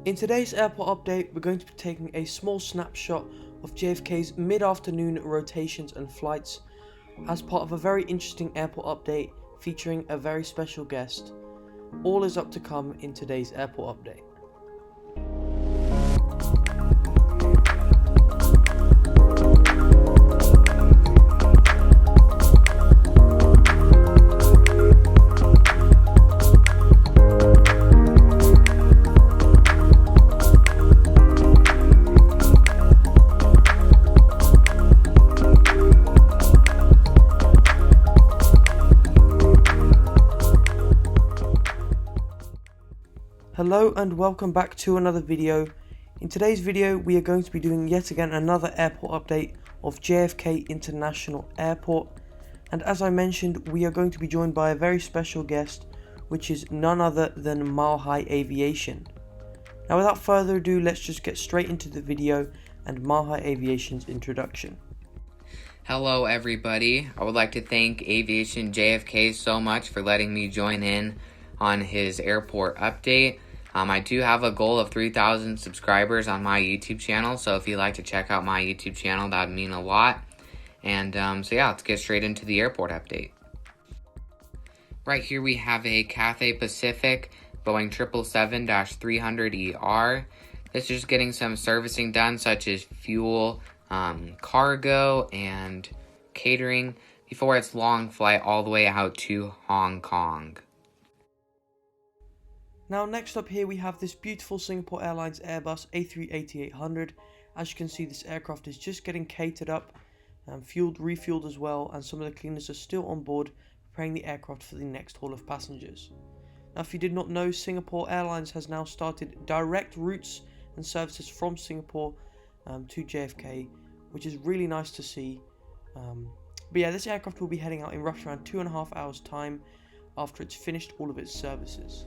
In today's airport update, we're going to be taking a small snapshot of JFK's mid-afternoon rotations and flights as part of a very interesting airport update featuring a very special guest. All is up to come in today's airport update. Hello and welcome back to another video. In today's video we are going to be doing yet again another airport update of JFK International Airport, and as I mentioned, we are going to be joined by a very special guest, which is none other than Milehigh Aviation. Now without further ado, let's just get straight into the video and Milehigh Aviation's introduction. Hello everybody, I would like to thank Aviation JFK so much for letting me join in on his airport update. I do have a goal of 3,000 subscribers on my YouTube channel, so if you'd like to check out my YouTube channel, that would mean a lot. And so yeah, let's get straight into the airport update. Right here we have a Cathay Pacific Boeing 777-300ER. This is just getting some servicing done, such as fuel, cargo, and catering, before its long flight all the way out to Hong Kong. Now next up here we have this beautiful Singapore Airlines Airbus A380-800. As you can see, this aircraft is just getting catered up, fueled, refueled as well, and some of the cleaners are still on board preparing the aircraft for the next haul of passengers. Now if you did not know, Singapore Airlines has now started direct routes and services from Singapore to JFK, which is really nice to see. But yeah, this aircraft will be heading out in roughly around 2.5 hours time after it's finished all of its services.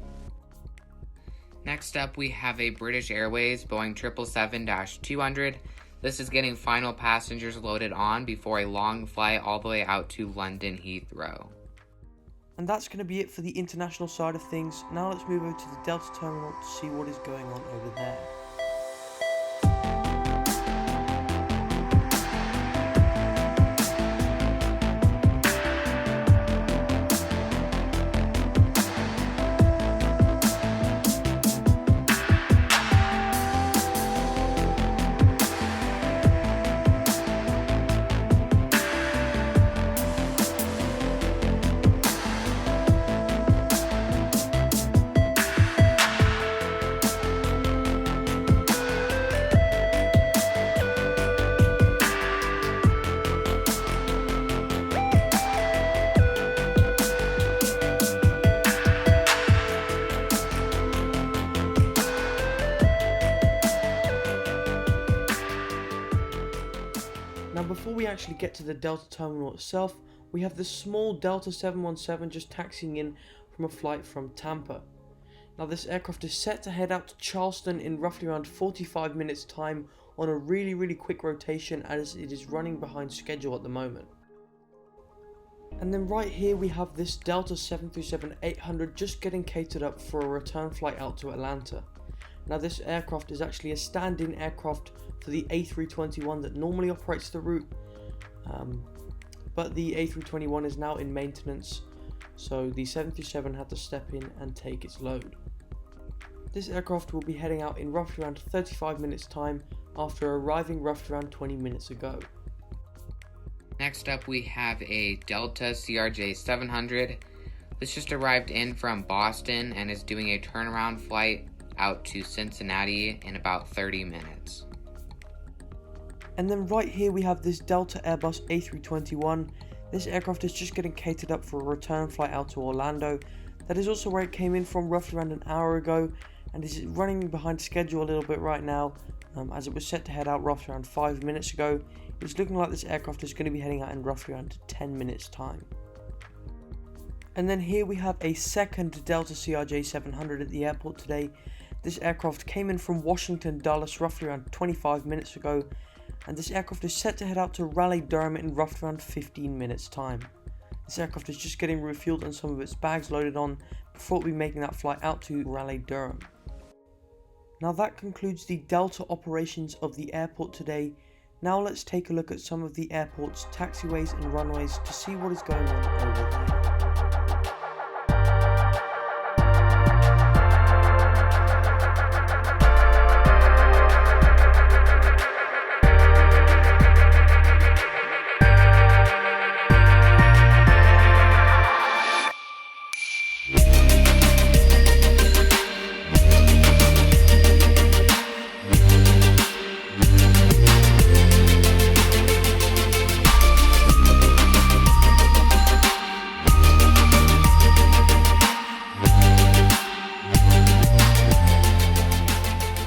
Next up, we have a British Airways Boeing 777-200. This is getting final passengers loaded on before a long flight all the way out to London Heathrow. And that's going to be it for the international side of things. Now let's move over to the Delta terminal to see what is going on over there. Now before we actually get to the Delta terminal itself, we have this small Delta 717 just taxiing in from a flight from Tampa. Now this aircraft is set to head out to Charleston in roughly around 45 minutes time on a really quick rotation, as it is running behind schedule at the moment. And then right here we have this Delta 737-800 just getting catered up for a return flight out to Atlanta. Now this aircraft is actually a stand-in aircraft for the A321 that normally operates the route, but the A321 is now in maintenance, so the 737 had to step in and take its load. This aircraft will be heading out in roughly around 35 minutes time after arriving roughly around 20 minutes ago. Next up, we have a Delta CRJ-700. This just arrived in from Boston and is doing a turnaround flight out to Cincinnati in about 30 minutes. And then right here we have this Delta Airbus A321. This aircraft is just getting catered up for a return flight out to Orlando. That is also where it came in from roughly around an hour ago, and is running behind schedule a little bit right now, as it was set to head out roughly around 5 minutes ago. It's looking like this aircraft is going to be heading out in roughly around 10 minutes time. And then here we have a second Delta CRJ-700 at the airport today. This aircraft came in from Washington Dulles roughly around 25 minutes ago, and this aircraft is set to head out to Raleigh-Durham in roughly around 15 minutes time. This aircraft is just getting refueled and some of its bags loaded on before it will be making that flight out to Raleigh-Durham. Now that concludes the Delta operations of the airport today. Now let's take a look at some of the airport's taxiways and runways to see what is going on over there.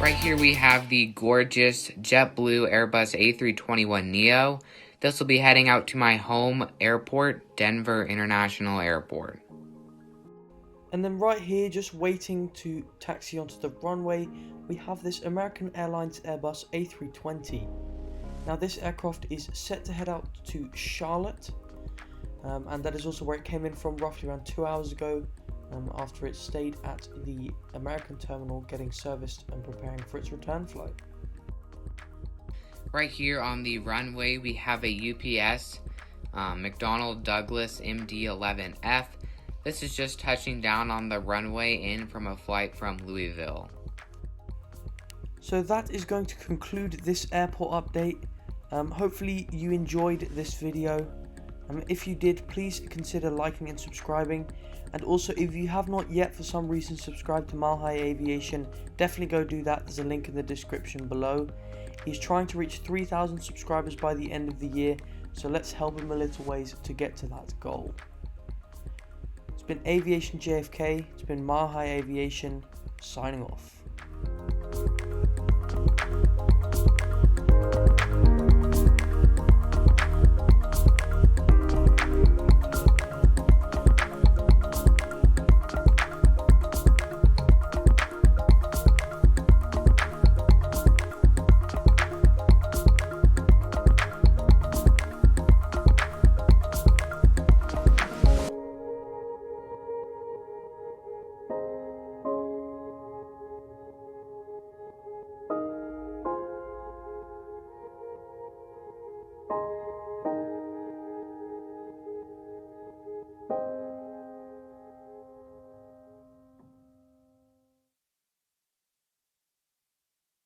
Right here we have the gorgeous JetBlue Airbus A321neo. This will be heading out to my home airport, Denver International Airport. And then right here, just waiting to taxi onto the runway, we have this American Airlines Airbus A320. Now this aircraft is set to head out to Charlotte, and that is also where it came in from roughly around 2 hours ago, after it stayed at the American terminal getting serviced and preparing for its return flight. Right here on the runway we have a UPS McDonnell Douglas MD-11F. This is just touching down on the runway in from a flight from Louisville. So that is going to conclude this airport update. Hopefully you enjoyed this video. If you did, please consider liking and subscribing. And also, if you have not yet for some reason subscribed to Milehigh Aviation, definitely go do that. There's a link in the description below. He's trying to reach 3,000 subscribers by the end of the year, so let's help him a little ways to get to that goal. It's been Aviation JFK, it's been Milehigh Aviation, signing off.